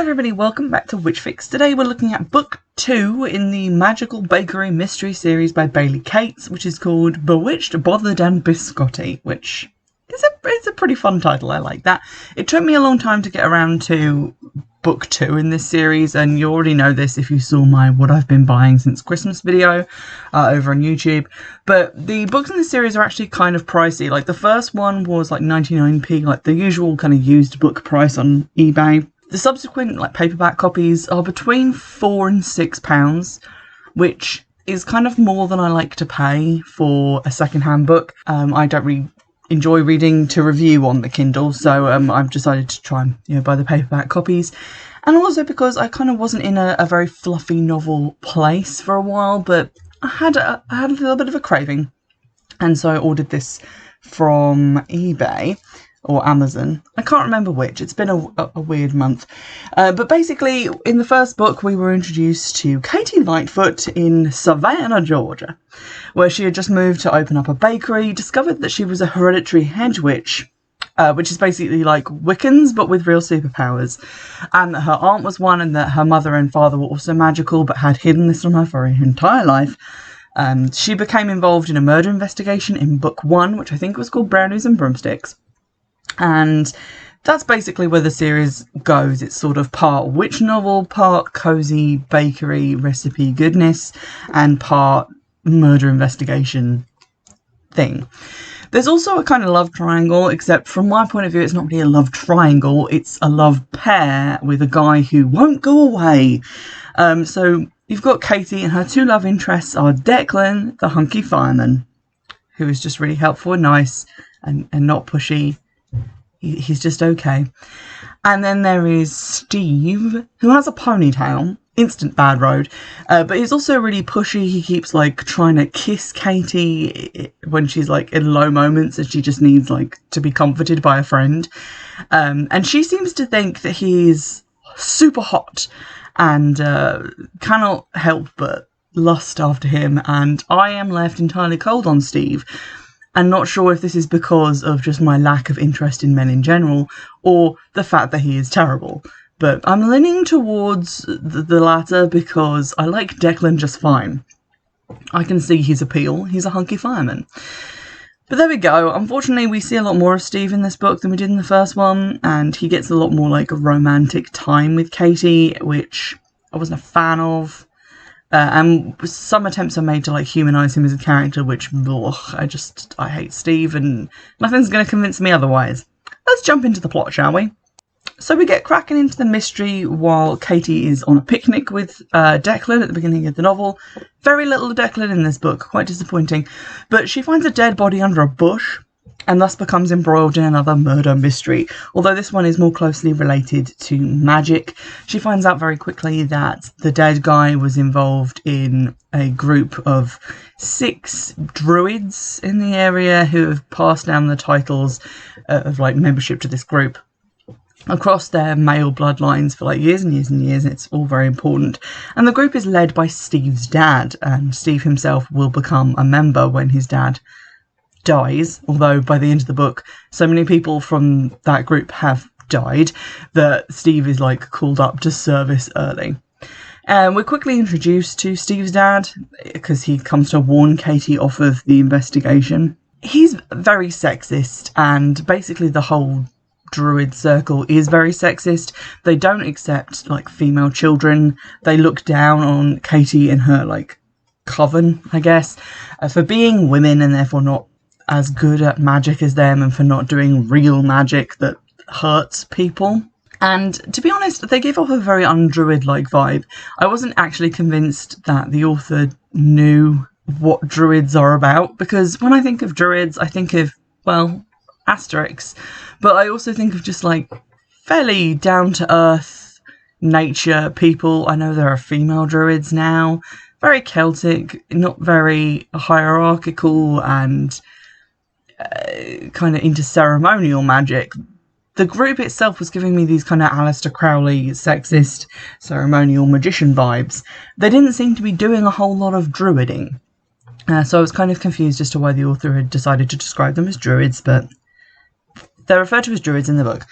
everybody, welcome back to Witchfix. Today we're looking at book 2 in the Magical Bakery Mystery series by Bailey Cates, which is called Bewitched, Bothered and Biscotti, which is a pretty fun title. I like that. It took me a long time to get around to book 2 in this series, and you already know this if you saw my What I've Been Buying Since Christmas video over on YouTube. But the books in this series are actually kind of pricey. Like the first one was like 99p, like the usual kind of used book price on eBay. The subsequent paperback copies are between £4 and £6, which is kind of more than I like to pay for a second-hand book. I don't really enjoy reading to review on the Kindle, so I've decided to try and buy the paperback copies. And also because I kind of wasn't in a very fluffy novel place for a while, but I had a little bit of a craving, and so I ordered this from eBay. Or Amazon. I can't remember which. It's been a weird month. But basically, in the first book, we were introduced to Katie Lightfoot in Savannah, Georgia, where she had just moved to open up a bakery, discovered that she was a hereditary hedge witch, which is basically like Wiccans, but with real superpowers, and that her aunt was one, and that her mother and father were also magical, but had hidden this from her for her entire life. She became involved in a murder investigation in book 1, which I think was called Brownies and Broomsticks. And that's basically where the series goes. It's sort of part witch novel, part cozy bakery recipe goodness, and part murder investigation thing. There's also a kind of love triangle, except from my point of view, it's not really a love triangle. It's a love pair with a guy who won't go away. So you've got Katie, and her two love interests are Declan, the hunky fireman, who is just really helpful and nice and not pushy. He's just okay. And then there is Steve, who has a ponytail, instant bad road, but he's also really pushy. He keeps trying to kiss Katie when she's in low moments and she just needs to be comforted by a friend. And she seems to think that he's super hot and cannot help but lust after him. And I am left entirely cold on Steve. And not sure if this is because of just my lack of interest in men in general, or the fact that he is terrible. But I'm leaning towards the latter because I like Declan just fine. I can see his appeal. He's a hunky fireman. But there we go. Unfortunately, we see a lot more of Steve in this book than we did in the first one, and he gets a lot more romantic time with Katie, which I wasn't a fan of. And some attempts are made to humanise him as a character, which I hate Steve, and nothing's going to convince me otherwise. Let's jump into the plot, shall we? So we get cracking into the mystery while Katie is on a picnic with Declan at the beginning of the novel. Very little Declan in this book, quite disappointing. But she finds a dead body under a bush, and thus becomes embroiled in another murder mystery. Although this one is more closely related to magic, she finds out very quickly that the dead guy was involved in a group of 6 druids in the area who have passed down the titles of membership to this group across their male bloodlines for years and years and years. It's all very important. And the group is led by Steve's dad, and Steve himself will become a member when his dad dies, although by the end of the book so many people from that group have died that Steve is called up to service early. And we're quickly introduced to Steve's dad because he comes to warn Katie off of the investigation. He's very sexist, and basically the whole druid circle is very sexist. They don't accept female children. They look down on Katie and her coven, I guess, for being women and therefore not as good at magic as them, and for not doing real magic that hurts people. And to be honest, they give off a very un-druid-like vibe. I wasn't actually convinced that the author knew what druids are about, because when I think of druids, I think of, Asterix, but I also think of just fairly down-to-earth nature people. I know there are female druids now, very Celtic, not very hierarchical, and kind of into ceremonial magic. The group itself was giving me these kind of Aleister Crowley sexist ceremonial magician vibes. They didn't seem to be doing a whole lot of druiding, so I was kind of confused as to why the author had decided to describe them as druids, but they're referred to as druids in the book.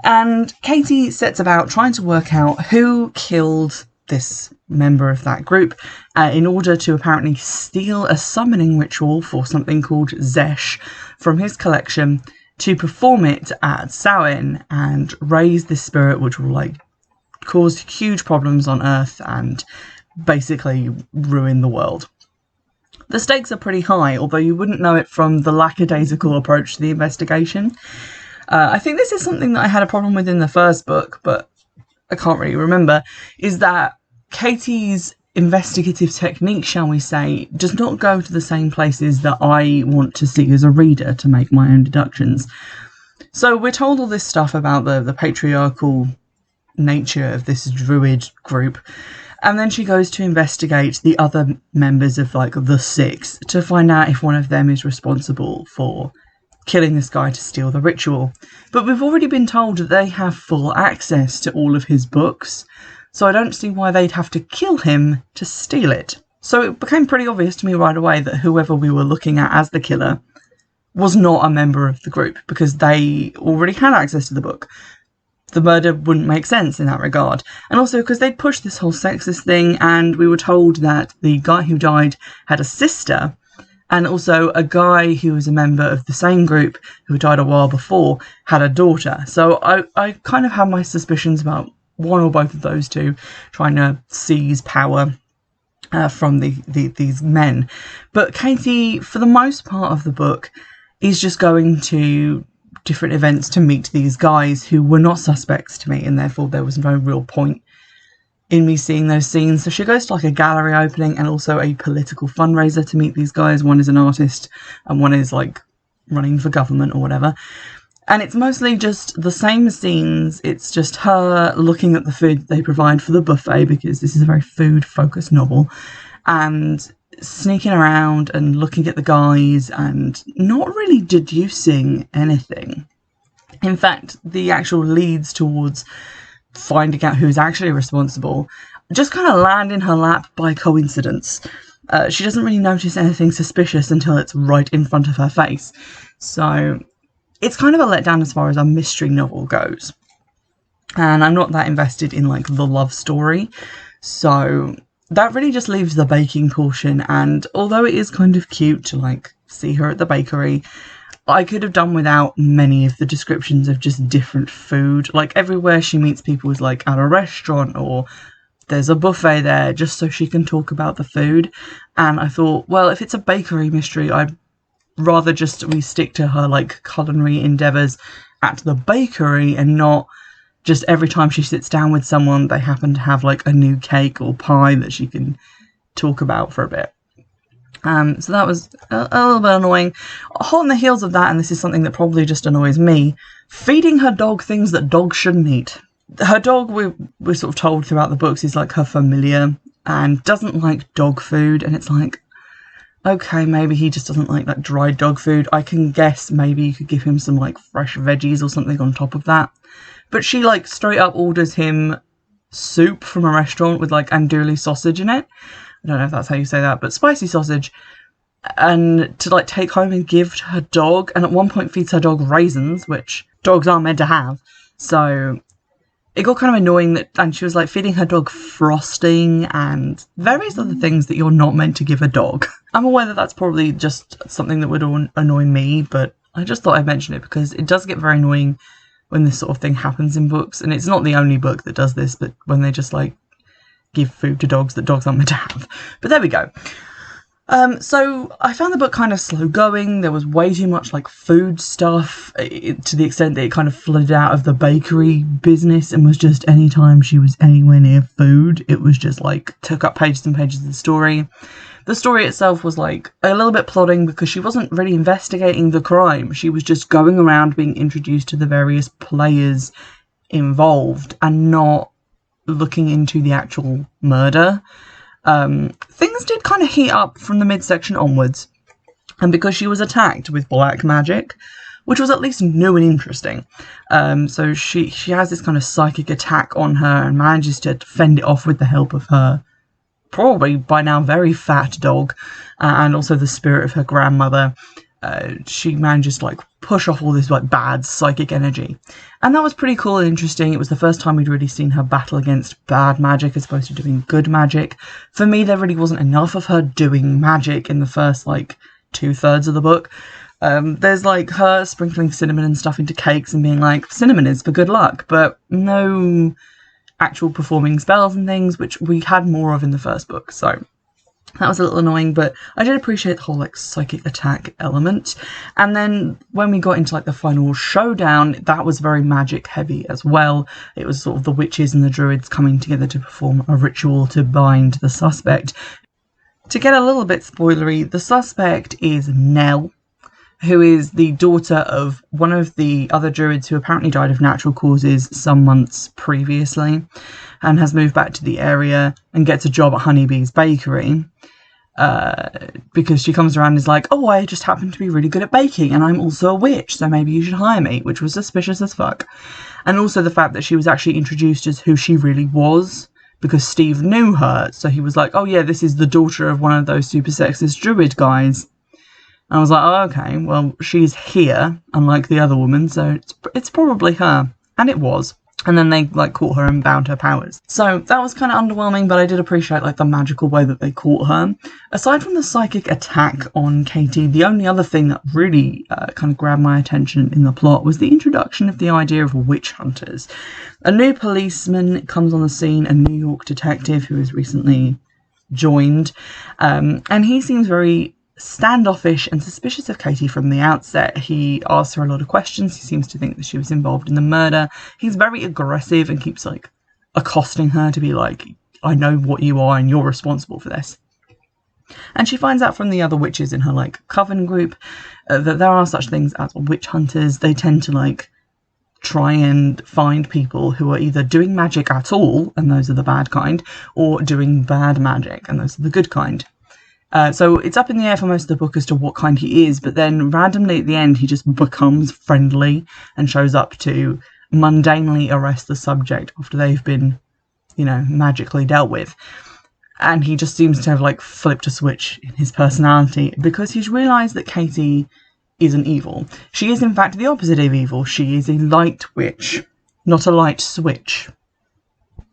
And Katie sets about trying to work out who killed this member of that group in order to apparently steal a summoning ritual for something called Zesh from his collection to perform it at Samhain and raise this spirit, which will like cause huge problems on Earth and basically ruin the world. The stakes are pretty high, although you wouldn't know it from the lackadaisical approach to the investigation. I think this is something that I had a problem with in the first book, but I can't really remember, is that Katie's investigative technique, shall we say, does not go to the same places that I want to see as a reader to make my own deductions. So we're told all this stuff about the patriarchal nature of this druid group, and then she goes to investigate the other members of like the six to find out if one of them is responsible for killing this guy to steal the ritual. But we've already been told that they have full access to all of his books, so I don't see why they'd have to kill him to steal it. So it became pretty obvious to me right away that whoever we were looking at as the killer was not a member of the group, because they already had access to the book. The murder wouldn't make sense in that regard. And also because they'd pushed this whole sexist thing, and we were told that the guy who died had a sister, and also a guy who was a member of the same group who died a while before had a daughter. So I kind of had my suspicions about one or both of those two trying to seize power from these men. But Katie, for the most part of the book, is just going to different events to meet these guys who were not suspects to me, and therefore there was no real point in me seeing those scenes. So she goes to like a gallery opening and also a political fundraiser to meet these guys. One is an artist and one is like running for government or whatever. And it's mostly just the same scenes. It's just her looking at the food they provide for the buffet, because this is a very food-focused novel, and sneaking around and looking at the guys and not really deducing anything. In fact, the actual leads towards finding out who's actually responsible just kind of land in her lap by coincidence. She doesn't really notice anything suspicious until it's right in front of her face. So it's kind of a letdown as far as a mystery novel goes. And I'm not that invested in like the love story. So that really just leaves the baking portion. And although it is kind of cute to like see her at the bakery, I could have done without many of the descriptions of just different food. Like everywhere she meets people is like at a restaurant or there's a buffet there, just so she can talk about the food. And I thought, well, if it's a bakery mystery, I'd rather just we stick to her like culinary endeavours at the bakery and not just every time she sits down with someone they happen to have like a new cake or pie that she can talk about for a bit. So that was a little bit annoying. Hot on the heels of that, and this is something that probably just annoys me, feeding her dog things that dogs shouldn't eat. Her dog, we're sort of told throughout the books, is like her familiar and doesn't like dog food. And it's like, okay, maybe he just doesn't like that dried dog food. I can guess maybe you could give him some like fresh veggies or something on top of that. But she like straight up orders him soup from a restaurant with like andouille sausage in it. I don't know if that's how you say that, but spicy sausage, and to like take home and give to her dog, and at one point feeds her dog raisins, which dogs are meant to have. So it got kind of annoying that, and she was like feeding her dog frosting and various other things that you're not meant to give a dog. I'm aware that that's probably just something that would annoy me, but I just thought I'd mention it because it does get very annoying when this sort of thing happens in books, and it's not the only book that does this, but when they just like give food to dogs that dogs aren't meant to have. But there we go. So I found the book kind of slow going. There was way too much like food stuff to the extent that it kind of flooded out of the bakery business and was just anytime she was anywhere near food, it was just like took up pages and pages of the story. The story itself was like a little bit plodding because she wasn't really investigating the crime. She was just going around being introduced to the various players involved and not looking into the actual murder. Things did kind of heat up from the midsection onwards, and because she was attacked with black magic, which was at least new and interesting. So she has this kind of psychic attack on her and manages to fend it off with the help of her probably by now very fat dog, and also the spirit of her grandmother. she manages to like push off all this like bad psychic energy, and that was pretty cool and interesting. It was the first time we'd really seen her battle against bad magic as opposed to doing good magic. For me, there really wasn't enough of her doing magic in the first like 2/3 of the book. There's like her sprinkling cinnamon and stuff into cakes and being like, cinnamon is for good luck, but no actual performing spells and things, which we had more of in the first book. So that was a little annoying, but I did appreciate the whole like psychic attack element. And then when we got into like the final showdown, that was very magic heavy as well. It was sort of the witches and the druids coming together to perform a ritual to bind the suspect. To get a little bit spoilery, the suspect is Nell, who is the daughter of one of the other druids who apparently died of natural causes some months previously, and has moved back to the area and gets a job at Honeybee's bakery. Because she comes around and is like, oh, I just happen to be really good at baking and I'm also a witch, so maybe you should hire me, which was suspicious as fuck. And also the fact that she was actually introduced as who she really was, because Steve knew her, so he was like, oh yeah, this is the daughter of one of those super sexist druid guys. And I was like, oh, okay, well, she's here, unlike the other woman, so it's probably her. And it was. And then they like caught her and bound her powers. So that was kind of underwhelming, but I did appreciate like the magical way that they caught her. Aside from the psychic attack on Katie, the only other thing that really kind of grabbed my attention in the plot was the introduction of the idea of witch hunters. A new policeman comes on the scene, a New York detective who has recently joined, and he seems very standoffish and suspicious of Katie from the outset. He asks her a lot of questions. He seems to think that she was involved in the murder. He's very aggressive and keeps like accosting her to be like, I know what you are and you're responsible for this. And she finds out from the other witches in her like coven group that there are such things as witch hunters. They tend to like try and find people who are either doing magic at all, and those are the bad kind, or doing bad magic, and those are the good kind. So it's up in the air for most of the book as to what kind he is, but then randomly at the end he just becomes friendly and shows up to mundanely arrest the subject after they've been, you know, magically dealt with. And he just seems to have like flipped a switch in his personality because he's realised that Katie isn't evil. She is in fact the opposite of evil. She is a light witch, not a light switch.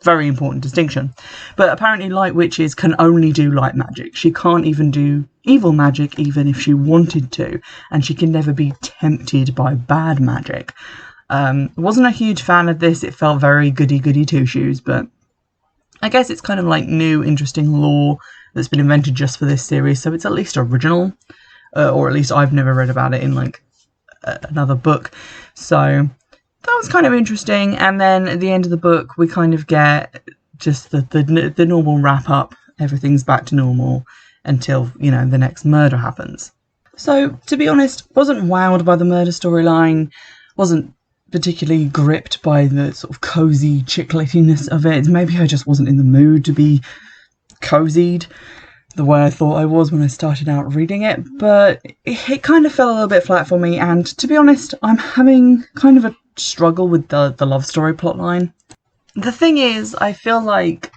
Very important distinction. But apparently light witches can only do light magic. She can't even do evil magic even if she wanted to, and she can never be tempted by bad magic. Wasn't a huge fan of this. It felt very goody two shoes, but I guess it's kind of like new interesting lore that's been invented just for this series, so it's at least original, or at least I've never read about it in like another book. So that was kind of interesting. And then at the end of the book, we kind of get just the normal wrap up. Everything's back to normal until, you know, the next murder happens. So, to be honest, wasn't wowed by the murder storyline. Wasn't particularly gripped by the sort of cozy chick-littiness of it. Maybe I just wasn't in the mood to be cozied the way I thought I was when I started out reading it, but it kind of fell a little bit flat for me, and to be honest, I'm having kind of a struggle with the love story plotline. The thing is, I feel like,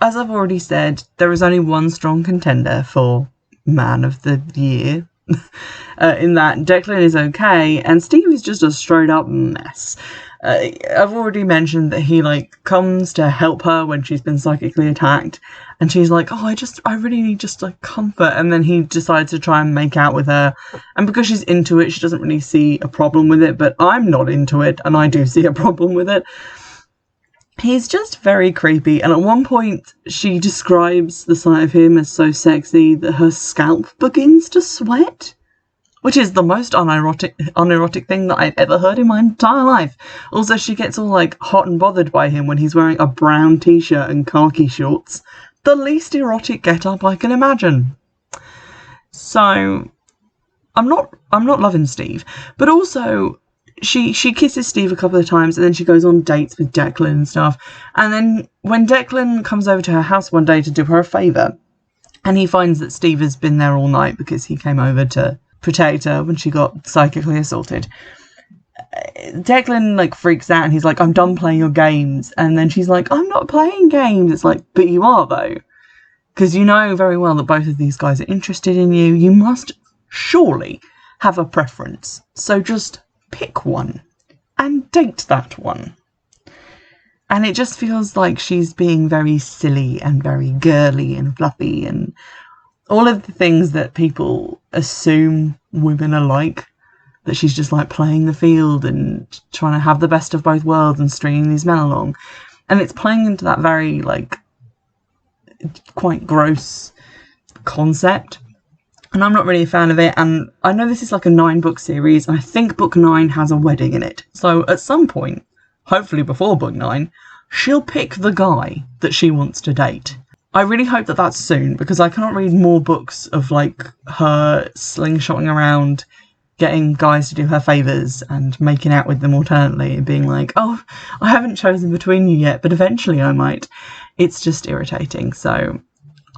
as I've already said, there is only one strong contender for Man of the Year, in that Declan is okay, and Steve is just a straight up mess. I've already mentioned that he like comes to help her when she's been psychically attacked, and she's like, oh, I really need just like comfort, and then he decides to try and make out with her, and because she's into it, she doesn't really see a problem with it, but I'm not into it, and I do see a problem with it. He's just very creepy, and at one point she describes the sight of him as so sexy that her scalp begins to sweat, which is the most unerotic thing that I've ever heard in my entire life. Also, she gets all like hot and bothered by him when he's wearing a brown t-shirt and khaki shorts. The least erotic get-up I can imagine. So, I'm not loving Steve, but also she kisses Steve a couple of times, and then she goes on dates with Declan and stuff. And then when Declan comes over to her house one day to do her a favour, and he finds that Steve has been there all night because he came over to protect her when she got psychically assaulted, Declan like freaks out and he's like, I'm done playing your games. And then she's like, I'm not playing games. It's like, but you are though, because you know very well that both of these guys are interested in you. You must surely have a preference. So just pick one and date that one. And it just feels like she's being very silly and very girly and fluffy and all of the things that people assume women are like. That she's just like playing the field and trying to have the best of both worlds and stringing these men along. And it's playing into that very, like, quite gross concept. And I'm not really a fan of it. And I know this is like a 9-book series, and I think book 9 has a wedding in it. So at some point, hopefully before book 9, she'll pick the guy that she wants to date. I really hope that that's soon, because I cannot read more books of, like, her slingshotting around, getting guys to do her favours and making out with them alternately and being like, oh, I haven't chosen between you yet, but eventually I might. It's just irritating. So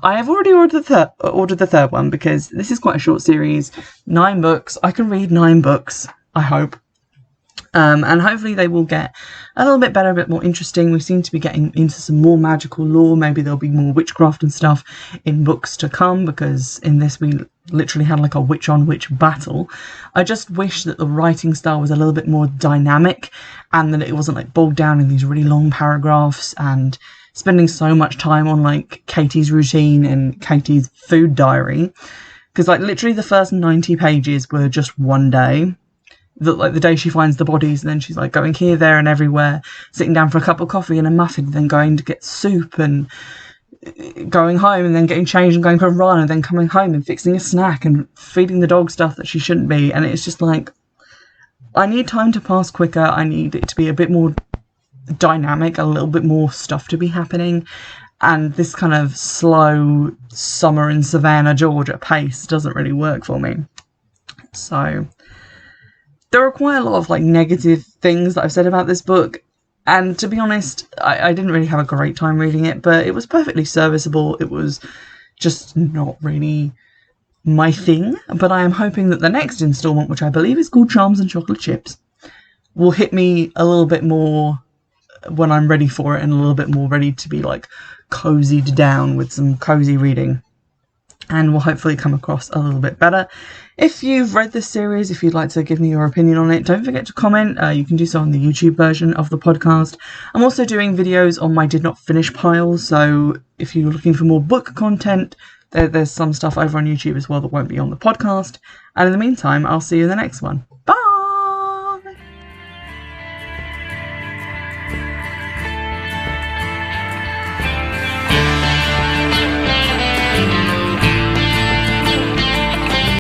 I have already ordered the third one, because this is quite a short series. 9 books. I can read 9 books, I hope. And hopefully they will get a little bit better, a bit more interesting. We seem to be getting into some more magical lore. Maybe there'll be more witchcraft and stuff in books to come, because in this we literally had like a witch on witch battle. I just wish that the writing style was a little bit more dynamic, and that it wasn't like bogged down in these really long paragraphs and spending so much time on like Katie's routine and Katie's food diary. Because like literally the first 90 pages were just one day. Like the day she finds the bodies, and then she's like going here, there and everywhere, sitting down for a cup of coffee and a muffin, then going to get soup and going home, and then getting changed and going for a run, and then coming home and fixing a snack and feeding the dog stuff that she shouldn't be. And it's just like, I need time to pass quicker. I need it to be a bit more dynamic, a little bit more stuff to be happening. And this kind of slow summer in Savannah, Georgia pace doesn't really work for me. So there are quite a lot of like negative things that I've said about this book, and to be honest, I didn't really have a great time reading it, but it was perfectly serviceable. It was just not really my thing, but I am hoping that the next instalment, which I believe is called Charms and Chocolate Chips, will hit me a little bit more when I'm ready for it, and a little bit more ready to be like cozied down with some cozy reading, and will hopefully come across a little bit better. If you've read this series, if you'd like to give me your opinion on it, don't forget to comment. You can do so on the YouTube version of the podcast. I'm also doing videos on my Did Not Finish pile, so if you're looking for more book content, there's some stuff over on YouTube as well that won't be on the podcast. And in the meantime, I'll see you in the next one.